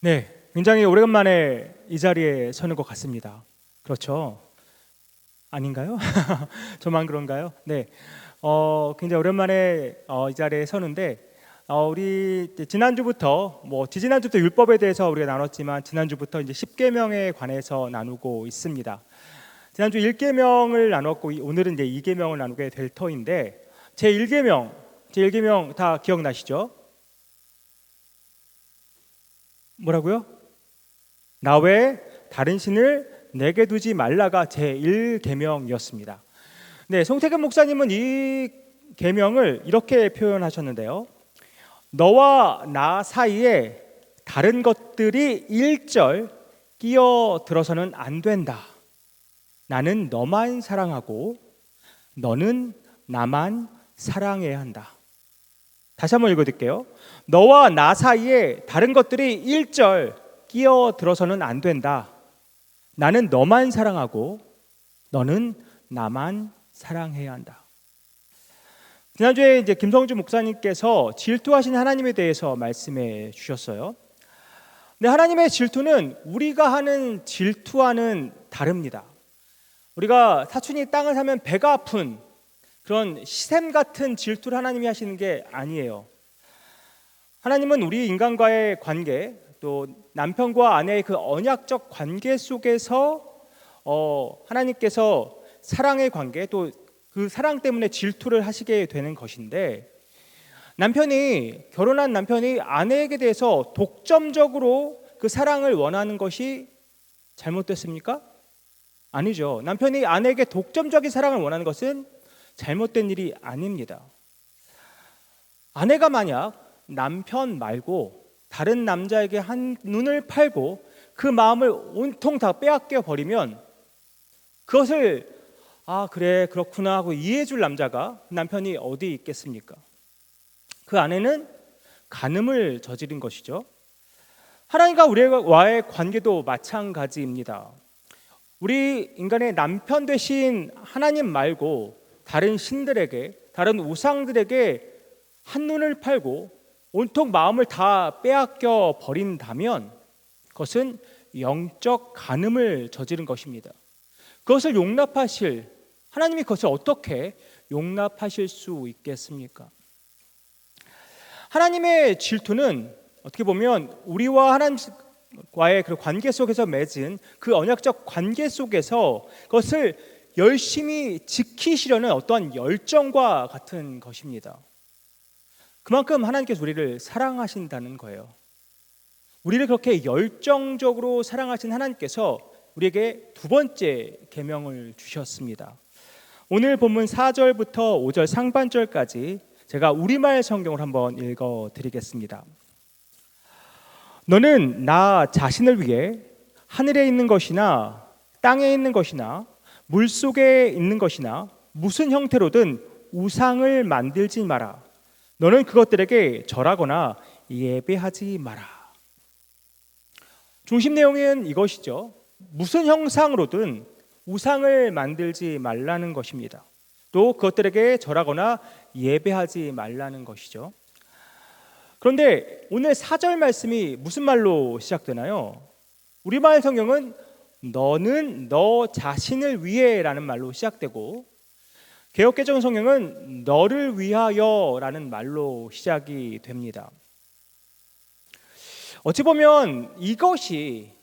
네, 굉장히 오래간만에 이 자리에 서는 것 같습니다. 그렇죠? 아닌가요? 저만 그런가요? 네, 굉장히 오랜만에 이 자리에 서는데 우리 이제 지난주부터 지지난주부터 율법에 대해서 우리가 나눴지만 지난주부터 이제 10계명에 관해서 나누고 있습니다. 지난주 1계명을 나눴고 오늘은 이제 2계명을 나누게 될 터인데 제1계명 다 기억나시죠? 뭐라고요? 나 외에 다른 신을 내게 두지 말라가 제1계명이었습니다. 네, 송태근 목사님은 이 계명을 이렇게 표현하셨는데요. 너와 나 사이에 다른 것들이 일절 끼어들어서는 안 된다. 나는 너만 사랑하고 너는 나만 사랑해야 한다. 다시 한번 읽어드릴게요. 너와 나 사이에 다른 것들이 일절 끼어들어서는 안 된다. 나는 너만 사랑하고 너는 나만 사랑해야 한다. 지난주에 이제 김성주 목사님께서 질투하신 하나님에 대해서 말씀해 주셨어요. 근데 하나님의 질투는 우리가 하는 질투와는 다릅니다. 우리가 사촌이 땅을 사면 배가 아픈 그런 시샘 같은 질투를 하나님이 하시는 게 아니에요. 하나님은 우리 인간과의 관계, 또 남편과 아내의 그 언약적 관계 속에서 하나님께서 사랑의 관계, 또 그 사랑 때문에 질투를 하시게 되는 것인데, 결혼한 남편이 아내에게 대해서 독점적으로 그 사랑을 원하는 것이 잘못됐습니까? 아니죠. 남편이 아내에게 독점적인 사랑을 원하는 것은 잘못된 일이 아닙니다. 아내가 만약 남편 말고 다른 남자에게 한 눈을 팔고 그 마음을 온통 다 빼앗겨 버리면 그것을 그래 그렇구나 하고 이해해 줄 남자가 남편이 어디 있겠습니까? 그 아내는 간음을 저지른 것이죠. 하나님과 우리와의 관계도 마찬가지입니다. 우리 인간의 남편 되신 하나님 말고 다른 신들에게, 다른 우상들에게 한눈을 팔고 온통 마음을 다 빼앗겨 버린다면 그것은 영적 간음을 저지른 것입니다. 그것을 하나님이 그것을 어떻게 용납하실 수 있겠습니까? 하나님의 질투는 어떻게 보면 우리와 하나님과의 그 관계 속에서 맺은 그 언약적 관계 속에서 그것을 열심히 지키시려는 어떠한 열정과 같은 것입니다. 그만큼 하나님께서 우리를 사랑하신다는 거예요. 우리를 그렇게 열정적으로 사랑하신 하나님께서 우리에게 두 번째 계명을 주셨습니다. 오늘 본문 4절부터 5절 상반절까지 제가 우리말 성경을 한번 읽어드리겠습니다. 너는 나 자신을 위해 하늘에 있는 것이나 땅에 있는 것이나 물속에 있는 것이나 무슨 형태로든 우상을 만들지 마라. 너는 그것들에게 절하거나 예배하지 마라. 중심 내용은 이것이죠. 무슨 형상으로든 우상을 만들지 말라는 것입니다. 또 그것들에게 절하거나 예배하지 말라는 것이죠. 그런데 오늘 4절 말씀이 무슨 말로 시작되나요? 우리말 성경은 너는 너 자신을 위해 라는 말로 시작되고 개역개정 성경은 너를 위하여 라는 말로 시작이 됩니다. 어찌 보면 이것이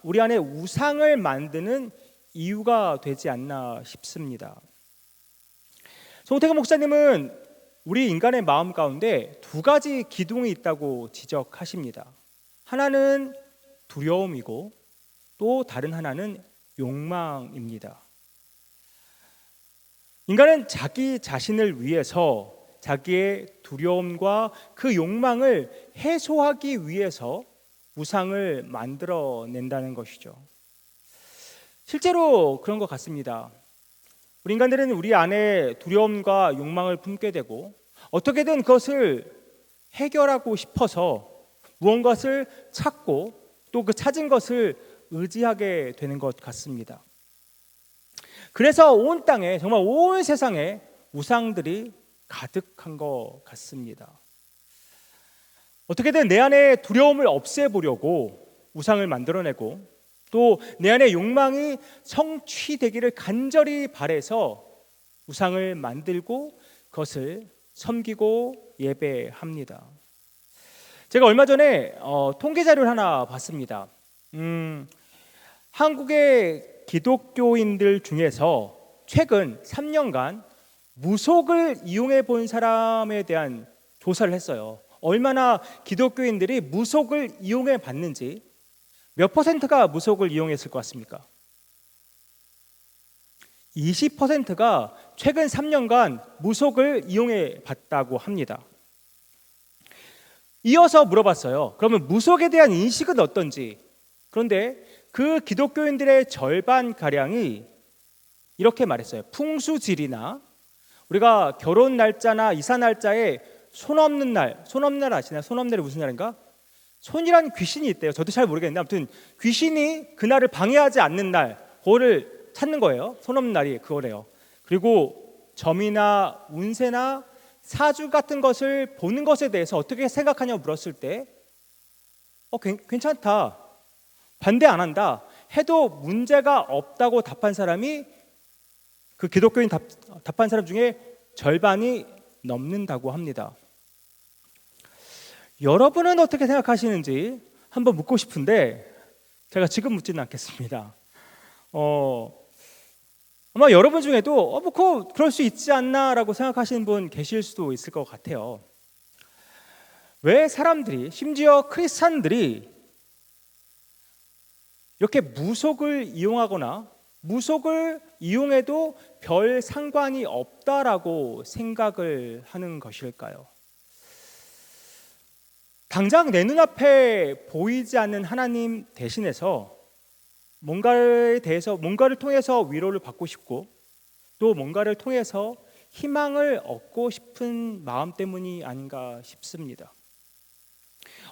우리 안에 우상을 만드는 이유가 되지 않나 싶습니다. 송태근 목사님은 우리 인간의 마음 가운데 두 가지 기둥이 있다고 지적하십니다. 하나는 두려움이고 또 다른 하나는 욕망입니다. 인간은 자기 자신을 위해서 자기의 두려움과 그 욕망을 해소하기 위해서 우상을 만들어낸다는 것이죠. 실제로 그런 것 같습니다. 우리 인간들은 우리 안에 두려움과 욕망을 품게 되고 어떻게든 그것을 해결하고 싶어서 무언가를 찾고 또 그 찾은 것을 의지하게 되는 것 같습니다. 그래서 온 땅에, 정말 온 세상에 우상들이 가득한 것 같습니다. 어떻게든 내 안에 두려움을 없애보려고 우상을 만들어내고 또 내 안의 욕망이 성취되기를 간절히 바라서 우상을 만들고 그것을 섬기고 예배합니다. 제가 얼마 전에 통계 자료를 하나 봤습니다. 한국의 기독교인들 중에서 최근 3년간 무속을 이용해 본 사람에 대한 조사를 했어요. 얼마나 기독교인들이 무속을 이용해 봤는지, 몇 퍼센트가 무속을 이용했을 것 같습니까? 20%가 최근 3년간 무속을 이용해 봤다고 합니다. 이어서 물어봤어요. 그러면 무속에 대한 인식은 어떤지. 그런데 그 기독교인들의 절반가량이 이렇게 말했어요. 풍수질이나 우리가 결혼 날짜나 이사 날짜에 손 없는 날 아시나요? 손 없는 날이 무슨 날인가? 손이라는 귀신이 있대요. 저도 잘 모르겠는데 아무튼 귀신이 그날을 방해하지 않는 날, 그거를 찾는 거예요. 손 없는 날이 그거래요. 그리고 점이나 운세나 사주 같은 것을 보는 것에 대해서 어떻게 생각하냐고 물었을 때 괜찮다, 반대 안 한다 해도 문제가 없다고 답한 사람이, 그 기독교인 답한 사람 중에 절반이 넘는다고 합니다. 여러분은 어떻게 생각하시는지 한번 묻고 싶은데 제가 지금 묻지는 않겠습니다. 아마 여러분 중에도 그럴 수 있지 않나라고 생각하시는 분 계실 수도 있을 것 같아요. 왜 사람들이, 심지어 크리스찬들이 이렇게 무속을 이용하거나 무속을 이용해도 별 상관이 없다라고 생각을 하는 것일까요? 당장 내 눈앞에 보이지 않는 하나님 대신해서 뭔가를 통해서 위로를 받고 싶고 또 뭔가를 통해서 희망을 얻고 싶은 마음 때문이 아닌가 싶습니다.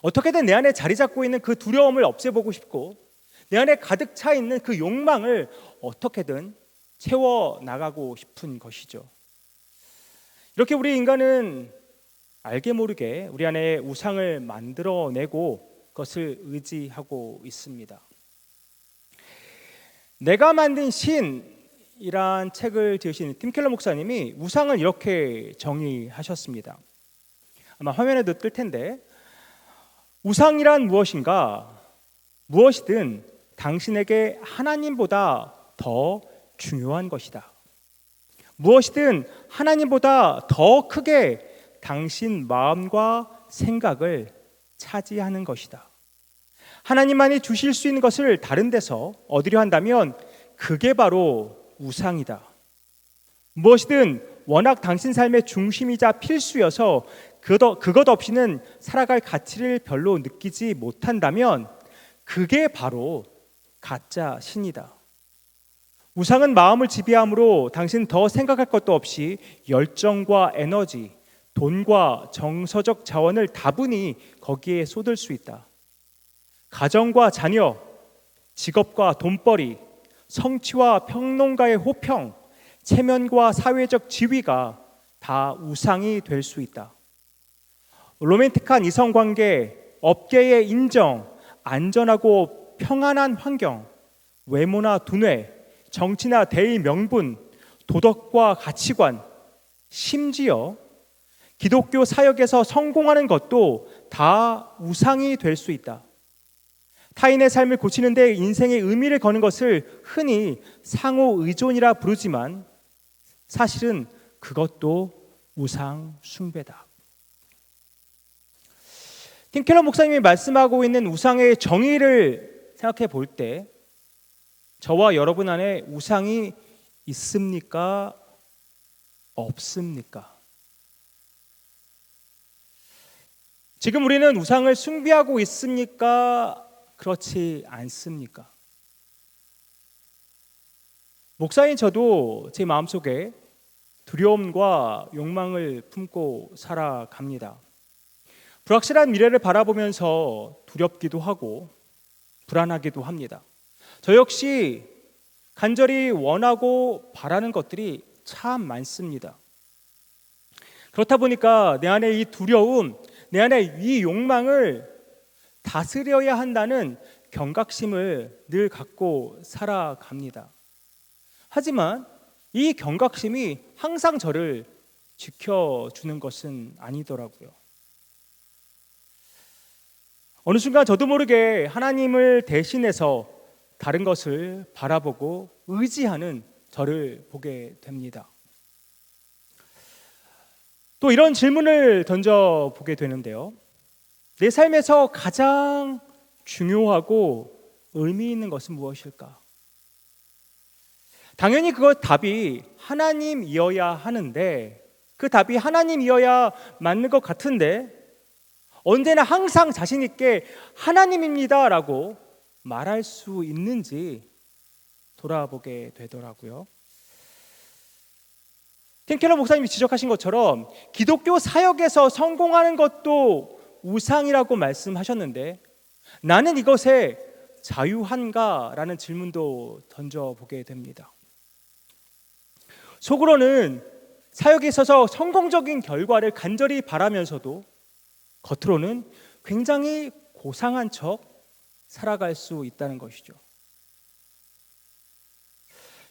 어떻게든 내 안에 자리 잡고 있는 그 두려움을 없애보고 싶고 내 안에 가득 차 있는 그 욕망을 어떻게든 채워나가고 싶은 것이죠. 이렇게 우리 인간은 알게 모르게 우리 안에 우상을 만들어내고 그것을 의지하고 있습니다. 내가 만든 신이란 책을 지으신 팀 켈러 목사님이 우상을 이렇게 정의하셨습니다. 아마 화면에도 뜰 텐데, 우상이란 무엇인가? 무엇이든 당신에게 하나님보다 더 중요한 것이다. 무엇이든 하나님보다 더 크게 당신 마음과 생각을 차지하는 것이다. 하나님만이 주실 수 있는 것을 다른 데서 얻으려 한다면 그게 바로 우상이다. 무엇이든 워낙 당신 삶의 중심이자 필수여서 그것 없이는 살아갈 가치를 별로 느끼지 못한다면 그게 바로 가짜 신이다. 우상은 마음을 지배함으로 당신 더 생각할 것도 없이 열정과 에너지, 돈과 정서적 자원을 다분히 거기에 쏟을 수 있다. 가정과 자녀, 직업과 돈벌이, 성취와 평론가의 호평, 체면과 사회적 지위가 다 우상이 될 수 있다. 로맨틱한 이성관계, 업계의 인정, 안전하고 평안한 환경, 외모나 두뇌, 정치나 대의 명분, 도덕과 가치관, 심지어 기독교 사역에서 성공하는 것도 다 우상이 될 수 있다. 타인의 삶을 고치는 데 인생의 의미를 거는 것을 흔히 상호 의존이라 부르지만 사실은 그것도 우상 숭배다. 팀 켈러 목사님이 말씀하고 있는 우상의 정의를 생각해 볼 때 저와 여러분 안에 우상이 있습니까? 없습니까? 지금 우리는 우상을 숭배하고 있습니까? 그렇지 않습니까? 목사인 저도 제 마음속에 두려움과 욕망을 품고 살아갑니다. 불확실한 미래를 바라보면서 두렵기도 하고 불안하기도 합니다. 저 역시 간절히 원하고 바라는 것들이 참 많습니다. 그렇다 보니까 내 안에 이 두려움, 내 안에 이 욕망을 다스려야 한다는 경각심을 늘 갖고 살아갑니다. 하지만 이 경각심이 항상 저를 지켜주는 것은 아니더라고요. 어느 순간 저도 모르게 하나님을 대신해서 다른 것을 바라보고 의지하는 저를 보게 됩니다. 또 이런 질문을 던져보게 되는데요. 내 삶에서 가장 중요하고 의미 있는 것은 무엇일까? 당연히 그 답이 하나님이어야 하는데, 그 답이 하나님이어야 맞는 것 같은데, 언제나 항상 자신 있게 하나님입니다 라고 말할 수 있는지 돌아보게 되더라고요. 팀 켈러 목사님이 지적하신 것처럼 기독교 사역에서 성공하는 것도 우상이라고 말씀하셨는데, 나는 이것에 자유한가? 라는 질문도 던져보게 됩니다. 속으로는 사역에 있어서 성공적인 결과를 간절히 바라면서도 겉으로는 굉장히 고상한 척 살아갈 수 있다는 것이죠.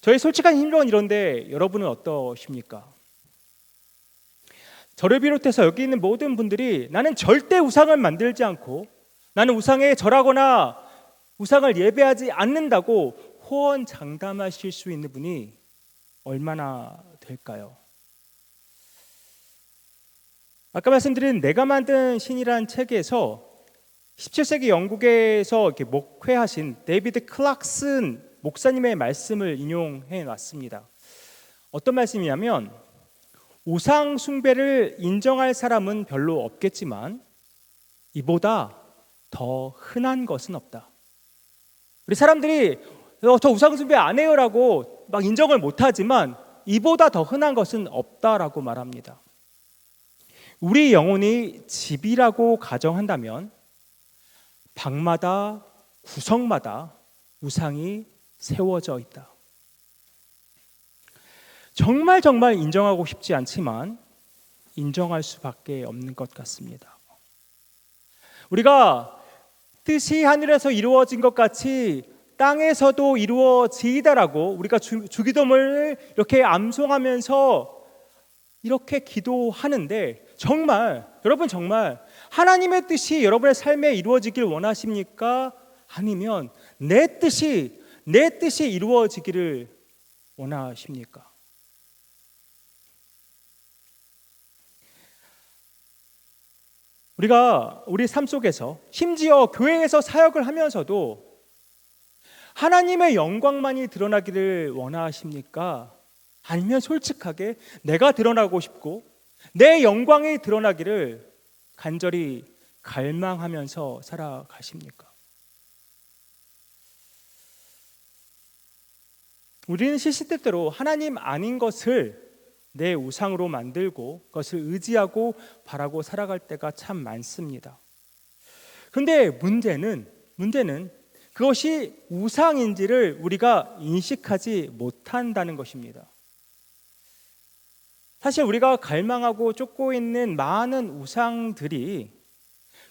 저의 솔직한 힘은 이런데 여러분은 어떠십니까? 저를 비롯해서 여기 있는 모든 분들이 나는 절대 우상을 만들지 않고 나는 우상에 절하거나 우상을 예배하지 않는다고 호언장담하실 수 있는 분이 얼마나 될까요? 아까 말씀드린 내가 만든 신이라는 책에서 17세기 영국에서 이렇게 목회하신 데이비드 클락슨 목사님의 말씀을 인용해 놨습니다. 어떤 말씀이냐면, 우상 숭배를 인정할 사람은 별로 없겠지만 이보다 더 흔한 것은 없다. 우리 사람들이 저 우상 숭배 안 해요라고 막 인정을 못하지만 이보다 더 흔한 것은 없다라고 말합니다. 우리 영혼이 집이라고 가정한다면 방마다 구석마다 우상이 세워져 있다. 정말 인정하고 싶지 않지만 인정할 수밖에 없는 것 같습니다. 우리가 뜻이 하늘에서 이루어진 것 같이 땅에서도 이루어지이다라고 우리가 주기도문을 이렇게 암송하면서 이렇게 기도하는데, 여러분 정말 하나님의 뜻이 여러분의 삶에 이루어지길 원하십니까? 아니면 내 뜻이 이루어지기를 원하십니까? 우리가 우리 삶 속에서, 심지어 교회에서 사역을 하면서도 하나님의 영광만이 드러나기를 원하십니까? 아니면 솔직하게 내가 드러나고 싶고 내 영광이 드러나기를 간절히 갈망하면서 살아가십니까? 우리는 시시때때로 하나님 아닌 것을 내 우상으로 만들고 그것을 의지하고 바라고 살아갈 때가 참 많습니다. 그런데 문제는 그것이 우상인지를 우리가 인식하지 못한다는 것입니다. 사실 우리가 갈망하고 쫓고 있는 많은 우상들이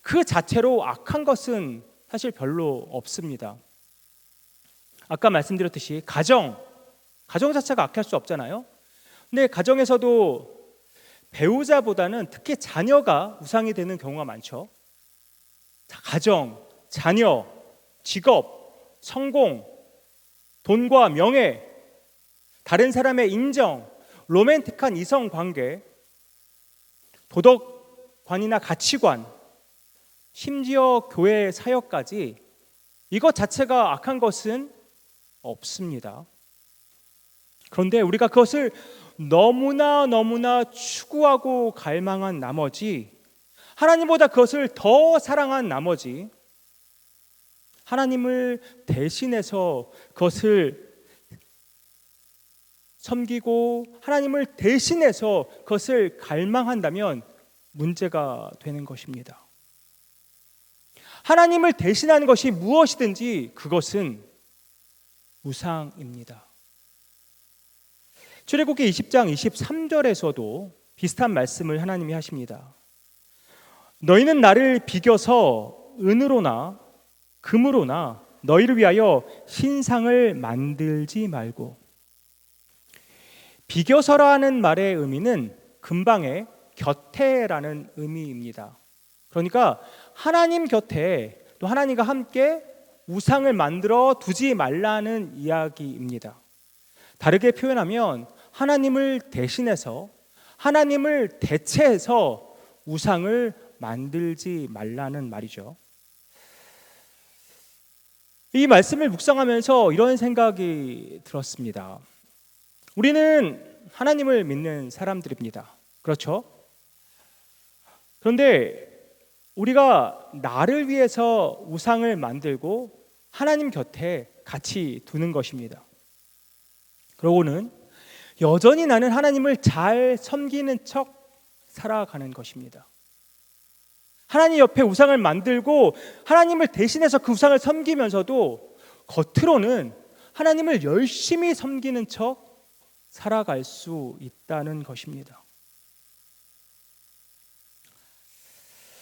그 자체로 악한 것은 사실 별로 없습니다. 아까 말씀드렸듯이 가정 자체가 악할 수 없잖아요. 근데 가정에서도 배우자보다는 특히 자녀가 우상이 되는 경우가 많죠. 가정, 자녀, 직업, 성공, 돈과 명예, 다른 사람의 인정, 로맨틱한 이성 관계, 도덕관이나 가치관, 심지어 교회 사역까지 이것 자체가 악한 것은 없습니다. 그런데 우리가 그것을 너무나 추구하고 갈망한 나머지, 하나님보다 그것을 더 사랑한 나머지, 하나님을 대신해서 그것을 섬기고 하나님을 대신해서 그것을 갈망한다면 문제가 되는 것입니다. 하나님을 대신하는 것이 무엇이든지 그것은 우상입니다. 출애굽기 20장 23절에서도 비슷한 말씀을 하나님이 하십니다. 너희는 나를 비겨서 은으로나 금으로나 너희를 위하여 신상을 만들지 말고. 비겨서라는 말의 의미는 근방에 곁에라는 의미입니다. 그러니까 하나님 곁에 또 하나님과 함께 우상을 만들어 두지 말라는 이야기입니다. 다르게 표현하면 하나님을 대신해서, 하나님을 대체해서 우상을 만들지 말라는 말이죠. 이 말씀을 묵상하면서 이런 생각이 들었습니다. 우리는 하나님을 믿는 사람들입니다. 그렇죠? 그런데 우리가 나를 위해서 우상을 만들고 하나님 곁에 같이 두는 것입니다. 그러고는 여전히 나는 하나님을 잘 섬기는 척 살아가는 것입니다. 하나님 옆에 우상을 만들고 하나님을 대신해서 그 우상을 섬기면서도 겉으로는 하나님을 열심히 섬기는 척 살아갈 수 있다는 것입니다.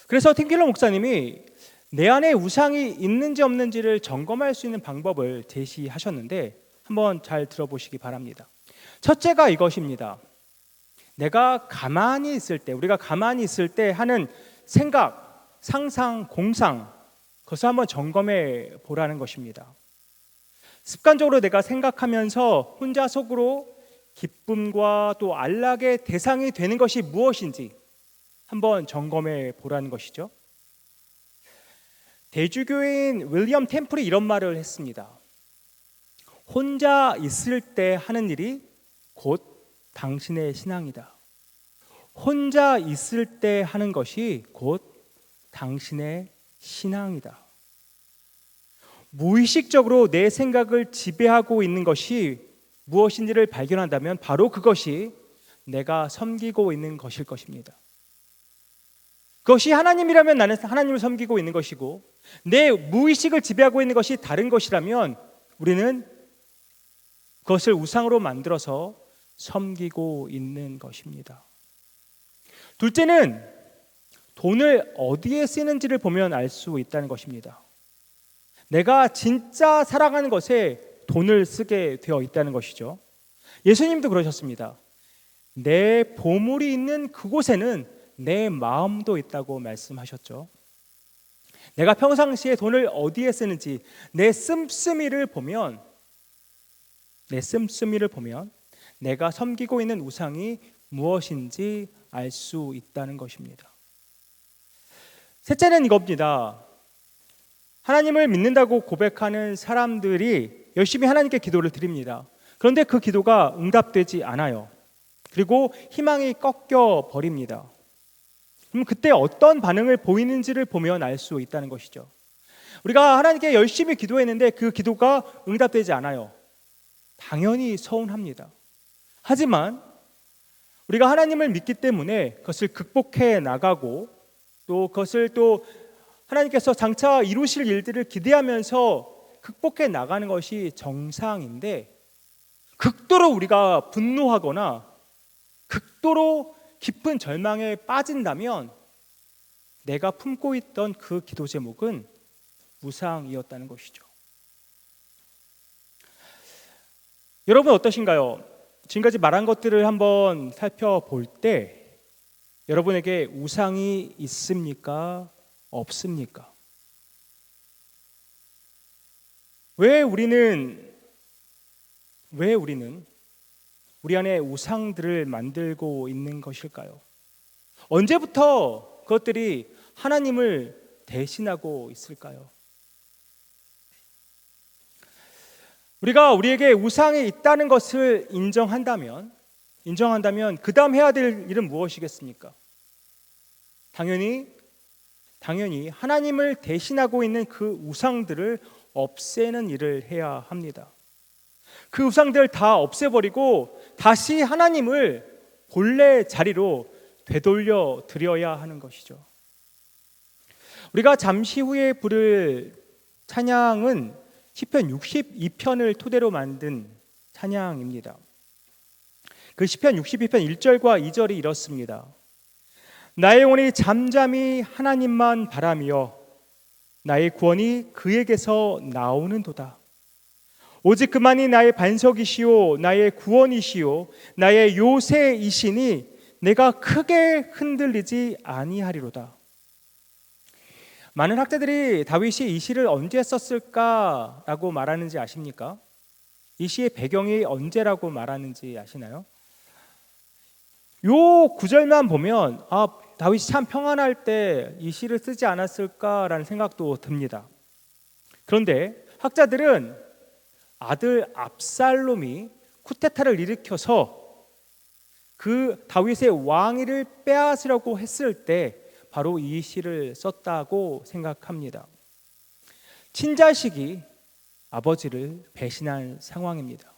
그래서 팀킬러 목사님이 내 안에 우상이 있는지 없는지를 점검할 수 있는 방법을 제시하셨는데 한번 잘 들어보시기 바랍니다. 첫째가 이것입니다. 내가 가만히 있을 때, 우리가 가만히 있을 때 하는 생각, 상상, 공상, 그것을 한번 점검해 보라는 것입니다. 습관적으로 내가 생각하면서 혼자 속으로 기쁨과 또 안락의 대상이 되는 것이 무엇인지 한번 점검해 보라는 것이죠. 대주교인 윌리엄 템플이 이런 말을 했습니다. 혼자 있을 때 하는 일이 곧 당신의 신앙이다. 혼자 있을 때 하는 것이 곧 당신의 신앙이다. 무의식적으로 내 생각을 지배하고 있는 것이 무엇인지를 발견한다면 바로 그것이 내가 섬기고 있는 것일 것입니다. 그것이 하나님이라면 나는 하나님을 섬기고 있는 것이고, 내 무의식을 지배하고 있는 것이 다른 것이라면 우리는 그것을 우상으로 만들어서 섬기고 있는 것입니다. 둘째는 돈을 어디에 쓰는지를 보면 알 수 있다는 것입니다. 내가 진짜 사랑하는 것에 돈을 쓰게 되어 있다는 것이죠. 예수님도 그러셨습니다. 내 보물이 있는 그곳에는 내 마음도 있다고 말씀하셨죠. 내가 평상시에 돈을 어디에 쓰는지 내 씀씀이를 보면 내가 섬기고 있는 우상이 무엇인지 알 수 있다는 것입니다. 셋째는 이겁니다. 하나님을 믿는다고 고백하는 사람들이 열심히 하나님께 기도를 드립니다. 그런데 그 기도가 응답되지 않아요. 그리고 희망이 꺾여 버립니다. 그럼 그때 어떤 반응을 보이는지를 보면 알 수 있다는 것이죠. 우리가 하나님께 열심히 기도했는데 그 기도가 응답되지 않아요. 당연히 서운합니다. 하지만 우리가 하나님을 믿기 때문에 그것을 극복해 나가고 또 그것을 또 하나님께서 장차 이루실 일들을 기대하면서 극복해 나가는 것이 정상인데, 극도로 우리가 분노하거나 극도로 깊은 절망에 빠진다면 내가 품고 있던 그 기도 제목은 우상이었다는 것이죠. 여러분 어떠신가요? 지금까지 말한 것들을 한번 살펴볼 때 여러분에게 우상이 있습니까? 없습니까? 왜 우리는 우리 안에 우상들을 만들고 있는 것일까요? 언제부터 그것들이 하나님을 대신하고 있을까요? 우리가 우리에게 우상이 있다는 것을 인정한다면 그 다음 해야 될 일은 무엇이겠습니까? 당연히 하나님을 대신하고 있는 그 우상들을 없애는 일을 해야 합니다. 그 우상들을 다 없애버리고 다시 하나님을 본래 자리로 되돌려 드려야 하는 것이죠. 우리가 잠시 후에 부를 찬양은 시편 62편을 토대로 만든 찬양입니다. 그 시편 62편 1절과 2절이 이렇습니다. 나의 영혼이 잠잠히 하나님만 바라며 나의 구원이 그에게서 나오는도다. 오직 그만이 나의 반석이시오 나의 구원이시오 나의 요새이시니 내가 크게 흔들리지 아니하리로다. 많은 학자들이 다윗이 이 시를 언제 썼을까라고 말하는지 아십니까? 이 시의 배경이 언제라고 말하는지 아시나요? 요 구절만 보면 다윗이 참 평안할 때 이 시를 쓰지 않았을까라는 생각도 듭니다. 그런데 학자들은 아들 압살롬이 쿠데타를 일으켜서 그 다윗의 왕위를 빼앗으려고 했을 때 바로 이 시를 썼다고 생각합니다. 친자식이 아버지를 배신한 상황입니다.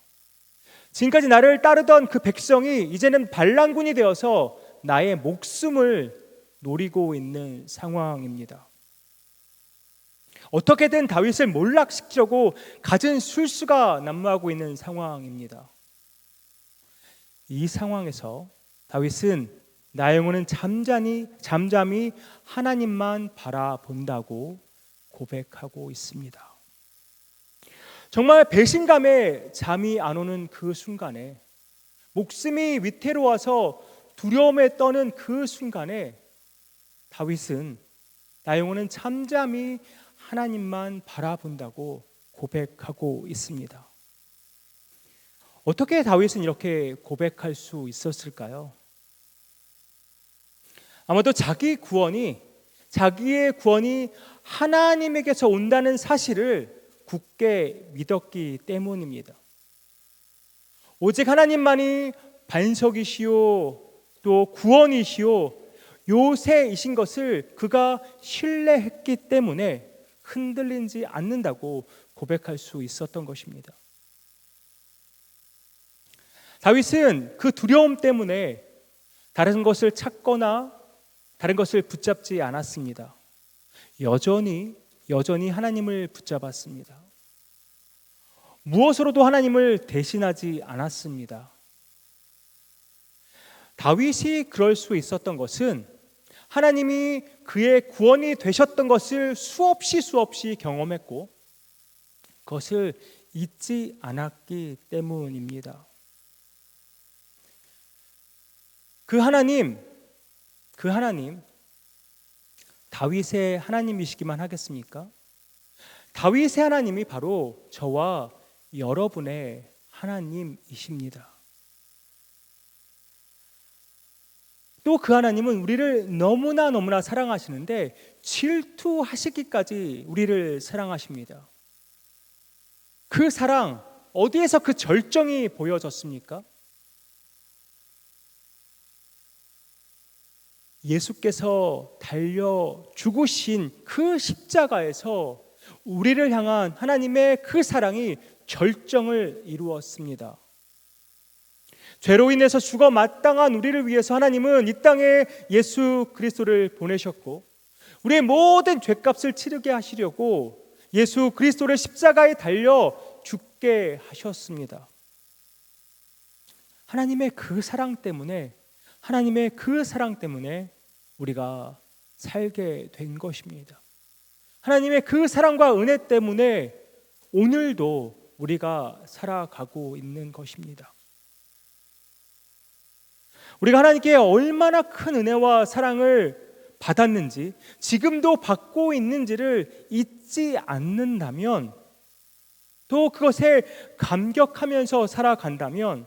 지금까지 나를 따르던 그 백성이 이제는 반란군이 되어서 나의 목숨을 노리고 있는 상황입니다. 어떻게든 다윗을 몰락시키려고 갖은 술수가 난무하고 있는 상황입니다. 이 상황에서 다윗은 나의 영혼은 잠잠히 하나님만 바라본다고 고백하고 있습니다. 정말 배신감에 잠이 안 오는 그 순간에, 목숨이 위태로워서 두려움에 떠는 그 순간에 다윗은 나의 영혼은 잠잠히 하나님만 바라본다고 고백하고 있습니다. 어떻게 다윗은 이렇게 고백할 수 있었을까요? 아마도 자기의 구원이 하나님에게서 온다는 사실을 굳게 믿었기 때문입니다. 오직 하나님만이 반석이시오 또 구원이시오 요새이신 것을 그가 신뢰했기 때문에 흔들리지 않는다고 고백할 수 있었던 것입니다. 다윗은 그 두려움 때문에 다른 것을 찾거나 다른 것을 붙잡지 않았습니다. 여전히 하나님을 붙잡았습니다. 무엇으로도 하나님을 대신하지 않았습니다. 다윗이 그럴 수 있었던 것은 하나님이 그의 구원이 되셨던 것을 수없이 경험했고 그것을 잊지 않았기 때문입니다. 그 하나님 다윗의 하나님이시기만 하겠습니까? 다윗의 하나님이 바로 저와 여러분의 하나님이십니다. 또 그 하나님은 우리를 너무나 사랑하시는데 질투하시기까지 우리를 사랑하십니다. 그 사랑, 어디에서 그 절정이 보여졌습니까? 예수께서 달려 죽으신 그 십자가에서 우리를 향한 하나님의 그 사랑이 절정을 이루었습니다. 죄로 인해서 죽어 마땅한 우리를 위해서 하나님은 이 땅에 예수 그리스도를 보내셨고 우리의 모든 죄값을 치르게 하시려고 예수 그리스도를 십자가에 달려 죽게 하셨습니다. 하나님의 그 사랑 때문에 우리가 살게 된 것입니다. 하나님의 그 사랑과 은혜 때문에 오늘도 우리가 살아가고 있는 것입니다. 우리가 하나님께 얼마나 큰 은혜와 사랑을 받았는지 지금도 받고 있는지를 잊지 않는다면 또 그것에 감격하면서 살아간다면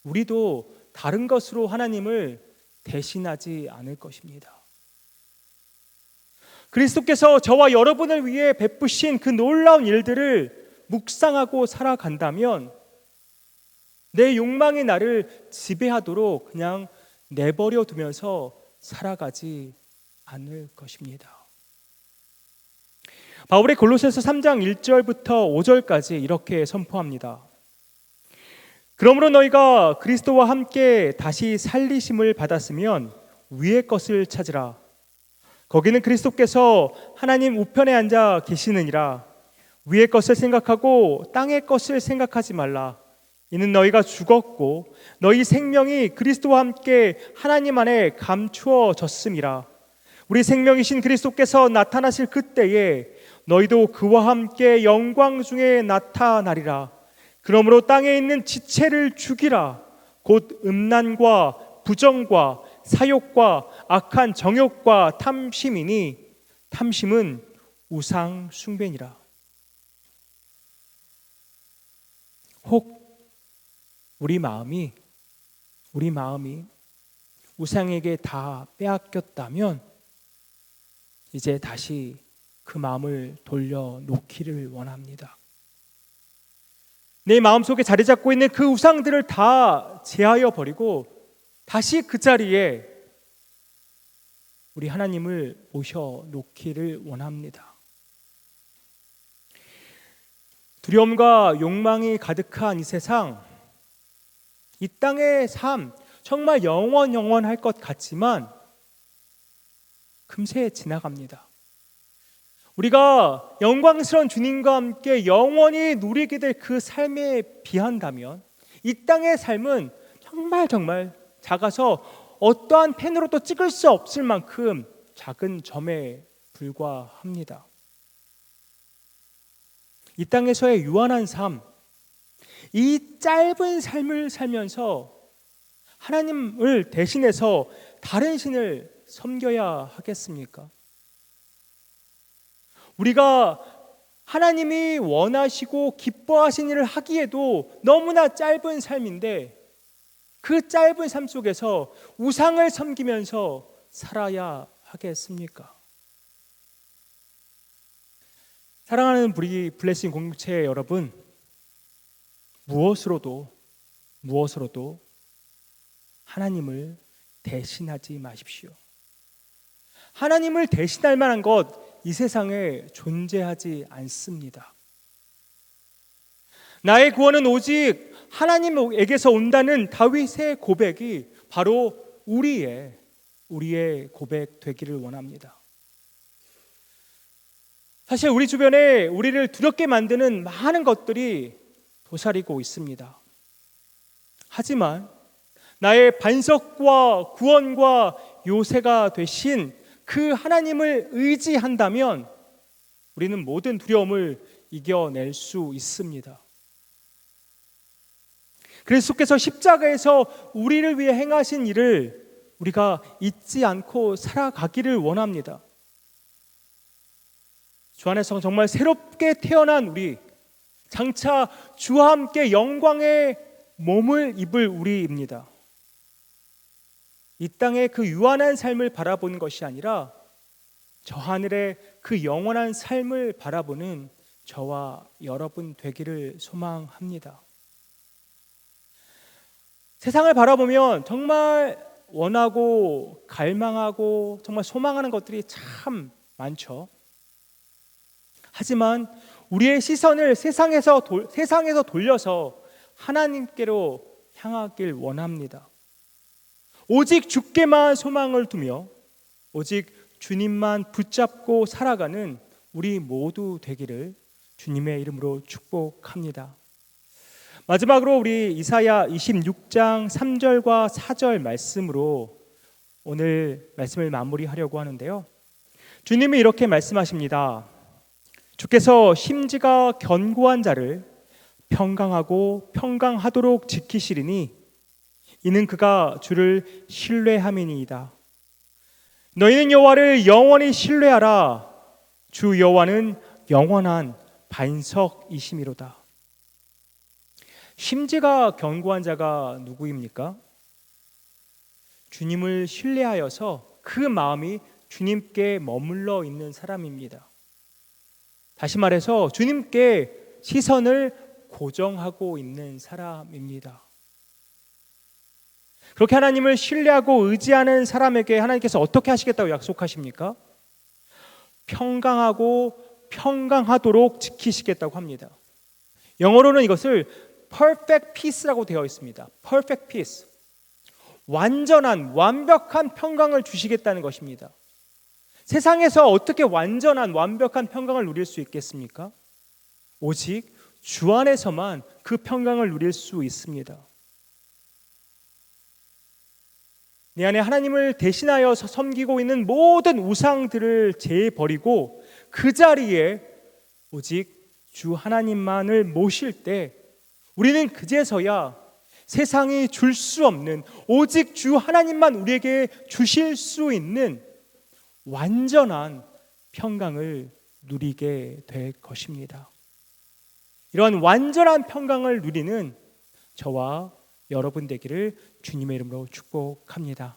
우리도 다른 것으로 하나님을 대신하지 않을 것입니다. 그리스도께서 저와 여러분을 위해 베푸신 그 놀라운 일들을 묵상하고 살아간다면 내 욕망이 나를 지배하도록 그냥 내버려 두면서 살아가지 않을 것입니다. 바울의 골로새서 3장 1절부터 5절까지 이렇게 선포합니다. 그러므로 너희가 그리스도와 함께 다시 살리심을 받았으면 위의 것을 찾으라. 거기는 그리스도께서 하나님 우편에 앉아 계시느니라. 위의 것을 생각하고 땅의 것을 생각하지 말라. 이는 너희가 죽었고 너희 생명이 그리스도와 함께 하나님 안에 감추어졌음이라. 우리 생명이신 그리스도께서 나타나실 그때에 너희도 그와 함께 영광 중에 나타나리라. 그러므로 땅에 있는 지체를 죽이라. 곧 음란과 부정과 사욕과 악한 정욕과 탐심이니 탐심은 우상 숭배니라. 혹 우리 마음이 우상에게 다 빼앗겼다면 이제 다시 그 마음을 돌려놓기를 원합니다. 내 마음속에 자리 잡고 있는 그 우상들을 다 제하여 버리고 다시 그 자리에 우리 하나님을 모셔놓기를 원합니다. 두려움과 욕망이 가득한 이 세상, 이 땅의 삶 정말 영원할 것 같지만 금세 지나갑니다. 우리가 영광스러운 주님과 함께 영원히 누리게 될 그 삶에 비한다면 이 땅의 삶은 정말 작아서 어떠한 펜으로도 찍을 수 없을 만큼 작은 점에 불과합니다. 이 땅에서의 유한한 삶, 이 짧은 삶을 살면서 하나님을 대신해서 다른 신을 섬겨야 하겠습니까? 우리가 하나님이 원하시고 기뻐하신 일을 하기에도 너무나 짧은 삶인데 그 짧은 삶 속에서 우상을 섬기면서 살아야 하겠습니까? 사랑하는 우리 블레싱 공동체 여러분, 무엇으로도 하나님을 대신하지 마십시오. 하나님을 대신할 만한 것 이 세상에 존재하지 않습니다. 나의 구원은 오직 하나님에게서 온다는 다윗의 고백이 바로 우리의 고백 되기를 원합니다. 사실 우리 주변에 우리를 두렵게 만드는 많은 것들이 도사리고 있습니다. 하지만 나의 반석과 구원과 요새가 되신 그 하나님을 의지한다면 우리는 모든 두려움을 이겨낼 수 있습니다. 그리스도께서 십자가에서 우리를 위해 행하신 일을 우리가 잊지 않고 살아가기를 원합니다. 주 안에서 정말 새롭게 태어난 우리, 장차 주와 함께 영광의 몸을 입을 우리입니다. 이 땅의 그 유한한 삶을 바라보는 것이 아니라 저 하늘의 그 영원한 삶을 바라보는 저와 여러분 되기를 소망합니다. 세상을 바라보면 정말 원하고 갈망하고 정말 소망하는 것들이 참 많죠. 하지만 우리의 시선을 세상에서 돌려서 하나님께로 향하길 원합니다. 오직 주께만 소망을 두며 오직 주님만 붙잡고 살아가는 우리 모두 되기를 주님의 이름으로 축복합니다. 마지막으로 우리 이사야 26장 3절과 4절 말씀으로 오늘 말씀을 마무리하려고 하는데요. 주님이 이렇게 말씀하십니다. 주께서 심지가 견고한 자를 평강하고 평강하도록 지키시리니 이는 그가 주를 신뢰함이니이다. 너희는 여호와를 영원히 신뢰하라. 주 여호와는 영원한 반석이심이로다. 심지가 견고한 자가 누구입니까? 주님을 신뢰하여서 그 마음이 주님께 머물러 있는 사람입니다. 다시 말해서 주님께 시선을 고정하고 있는 사람입니다. 그렇게 하나님을 신뢰하고 의지하는 사람에게 하나님께서 어떻게 하시겠다고 약속하십니까? 평강하고 평강하도록 지키시겠다고 합니다. 영어로는 이것을 perfect peace라고 되어 있습니다. perfect peace. 완전한, 완벽한 평강을 주시겠다는 것입니다. 세상에서 어떻게 완전한, 완벽한 평강을 누릴 수 있겠습니까? 오직 주 안에서만 그 평강을 누릴 수 있습니다. 내 안에 하나님을 대신하여 섬기고 있는 모든 우상들을 제버리고 그 자리에 오직 주 하나님만을 모실 때 우리는 그제서야 세상이 줄 수 없는, 오직 주 하나님만 우리에게 주실 수 있는 완전한 평강을 누리게 될 것입니다. 이러한 완전한 평강을 누리는 저와 여러분 되기를 주님의 이름으로 축복합니다.